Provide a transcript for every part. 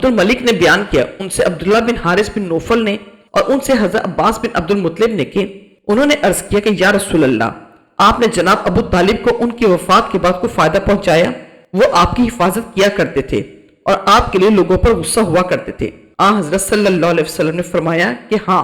عبد الملک نے بیان کیا ان سے عبداللہ بن حارث بن نوفل نے اور ان سے حضرت عباس بن عبد المطلب نے کہ انہوں نے عرض کیا کہ یا رسول اللہ، آپ نے جناب ابو طالب کو ان کی وفات کے بعد کوئی فائدہ پہنچایا؟ وہ آپ کی حفاظت کیا کرتے تھے اور آپ کے لیے لوگوں پر غصہ ہوا کرتے تھے۔ حضرت صلی اللہ علیہ وسلم نے فرمایا کہ ہاں،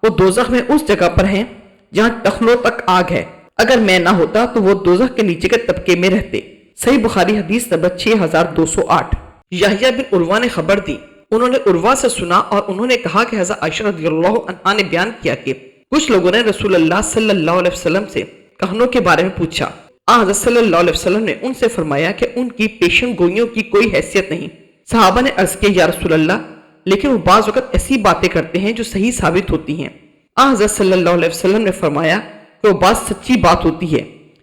وہ دوزخ میں اس جگہ پر ہیں جہاں ٹخنوں تک آگ ہے، اگر میں نہ ہوتا تو وہ دوزخ کے نیچے کے طبقے میں رہتے۔ صحیح بخاری حدیث نمبر 6208۔ یحییٰ بن عروہ نے خبر دی، انہوں نے عروہ سے سنا اور انہوں نے کہا کہ حضرت عائشہ رضی اللہ عنہا نے بیان کیا کہ کچھ لوگوں نے رسول اللہ صلی اللہ علیہ وسلم سے کہنوں کے بارے میں پوچھا۔ حضرت صلی اللہ علیہ وسلم نے ان سے فرمایا کہ ان کی پیشن گوئیوں کی کوئی حیثیت نہیں۔ صحابہ نے عرض کیا یا رسول اللہ، لیکن وہ بعض وقت ایسی باتیں کرتے ہیں جو صحیح ثابت ہوتی ہیں۔ حضرت صلی اللہ علیہ وسلم نے فرمایا کہ وہ بات سچی بات ہوتی ہے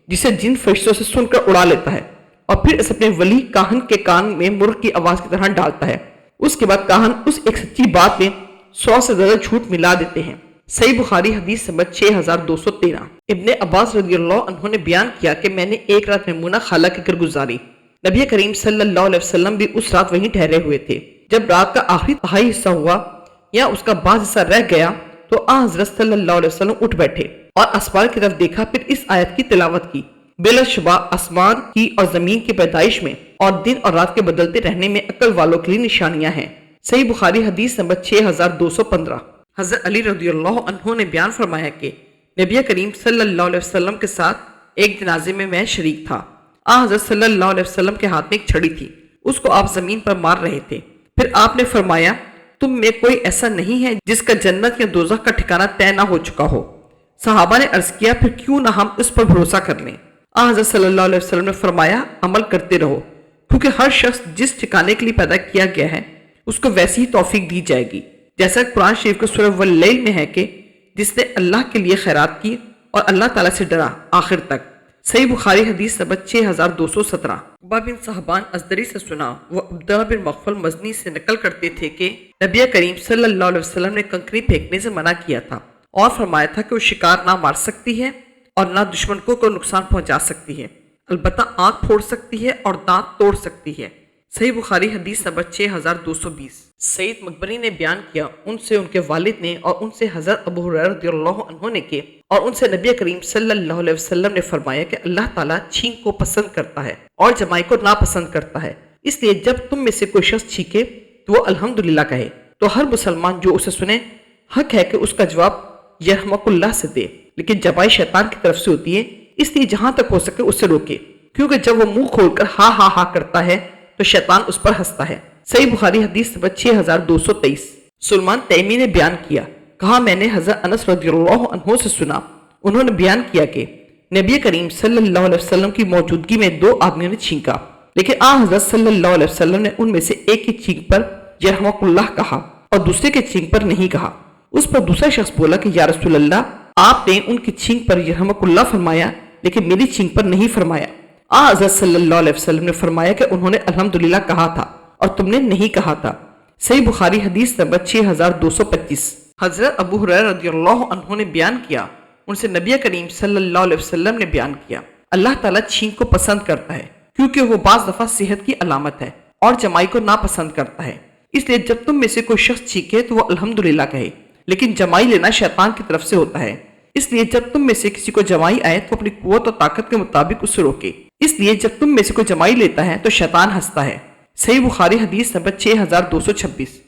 جسے جن فرشتوں سے سن کر اڑا لیتا ہے اور پھر اسے اپنے ولی کاہن کے کان میں مرغ کی آواز کی طرح ڈالتا ہے، اس کے بعد کاہن اس ایک سچی بات میں 100 سے زیادہ جھوٹ ملا دیتے ہیں۔ صحیح بخاری حدیث نمبر 6213۔ ابن عباس رضی اللہ عنہ نے بیان کیا کہ میں نے ایک رات میمونہ خالہ کے گھر گزاری، نبی کریم صلی اللہ علیہ وسلم بھی اس رات وہیں ٹھہرے ہوئے تھے۔ جب رات کا آخری تہائی حصہ ہوا یا اس کا بعض حصہ رہ گیا تو حضرت صلی اللہ علیہ وسلم اٹھ بیٹھے اور آسمان کی طرف دیکھا، پھر اس آیت کی تلاوت کی، بلا شبہ آسمان کی اور زمین کی پیدائش میں اور دن اور رات کے بدلتے رہنے میں عقل والوں کے لیے نشانیاں ہیں۔ صحیح بخاری حدیث نمبر 6215۔ حضرت علی رضی اللہ عنہ نے بیان فرمایا کہ نبی کریم صلی اللہ علیہ وسلم کے ساتھ ایک جنازے میں شریک تھا۔ حضرت صلی اللہ علیہ وسلم کے ہاتھ میں ایک چھڑی تھی، اس کو آپ زمین پر مار رہے تھے۔ پھر آپ نے فرمایا تم میں کوئی ایسا نہیں ہے جس کا جنت یا دوزخ کا ٹھکانہ طے نہ ہو چکا ہو۔ صحابہ نے عرض کیا پھر کیوں نہ ہم اس پر بھروسہ کر لیں؟ حضرت صلی اللہ علیہ وسلم نے فرمایا عمل کرتے رہو، کیونکہ ہر شخص جس ٹھکانے کے لیے پیدا کیا گیا ہے اس کو ویسی ہی توفیق دی جائے گی، جیسا قرآن شریف کے سورہ واللیل میں ہے کہ جس نے اللہ کے لیے خیرات کی اور اللہ تعالیٰ سے ڈرا آخر تک۔ صحیح بخاری حدیث نمبر 6217۔ عقبہ بن صحبان ازدری سے سنا، وہ عبدہ بن مغفل مزنی سے نقل کرتے تھے کہ نبی کریم صلی اللہ علیہ وسلم نے کنکری پھینکنے سے منع کیا تھا اور فرمایا تھا کہ وہ شکار نہ مار سکتی ہے اور نہ دشمن کو نقصان پہنچا سکتی ہے، البتہ آنکھ پھوڑ سکتی ہے اور دانت توڑ سکتی ہے۔ صحیح بخاری حدیث نمبر 6220۔ سید مقبری نے بیان کیا ان سے ان کے والد نے اور ان سے حضرت ابو ہریرہ رضی اللہ عنہ نے کہ اور ان سے نبی کریم صلی اللہ علیہ وسلم نے فرمایا کہ اللہ تعالیٰ چھینک کو پسند کرتا ہے اور جمائی کو ناپسند کرتا ہے، اس لیے جب تم میں سے کوئی شخص چھینکے تو وہ الحمدللہ کہے، تو ہر مسلمان جو اسے سنے حق ہے کہ اس کا جواب یرحمک اللہ سے دے، لیکن جمائی شیطان کی طرف سے ہوتی ہے، اس لیے جہاں تک ہو سکے اسے روکے، کیونکہ جب وہ منہ کھول کر ہاں ہاں ہاں کرتا ہے تو شیطان اس پر ہنستا ہے۔ صحیح بخاری حدیث نمبر 6223۔ سلمان تیمی نے بیان کیا، کہا میں نے حضرت انس رضی اللہ عنہ سے سنا، انہوں نے بیان کیا کہ نبی کریم صلی اللہ علیہ وسلم کی موجودگی میں 2 آدمیوں نے چھینکا، لیکن حضرت صلی اللہ علیہ وسلم نے ان میں سے ایک کی چھینک پر یرحمک اللہ کہا اور دوسرے کے چھینک پر نہیں کہا۔ اس پر دوسرا شخص بولا کہ یا رسول اللہ، آپ نے ان کی چھینک پر یرحمک اللہ فرمایا لیکن میری چھینک پر نہیں فرمایا۔ حضرت صلی اللہ علیہ وسلم نے فرمایا کہ انہوں نے الحمدللہ کہا تھا اور تم نے نہیں کہا تھا۔ صحیح بخاری حدیث نمبر 6225۔ حضرت ابو ہریرہ رضی اللہ عنہ نے بیان کیا ان سے نبی کریم صلی اللہ علیہ وسلم نے بیان کیا اللہ تعالیٰ چھینک کو پسند کرتا ہے کیونکہ وہ بعض دفعہ صحت کی علامت ہے اور جمائی کو ناپسند کرتا ہے، اس لیے جب تم میں سے کوئی شخص چھینکے تو وہ الحمدللہ کہے، لیکن جمائی لینا شیطان کی طرف سے ہوتا ہے، اس لیے جب تم میں سے کسی کو جمائی آئے تو اپنی قوت اور طاقت کے مطابق اسے روکے، اس لیے جب تم میں سے کوئی جمائی لیتا ہے تو شیطان ہنستا ہے۔ صحیح بخاری حدیث نمبر 6226۔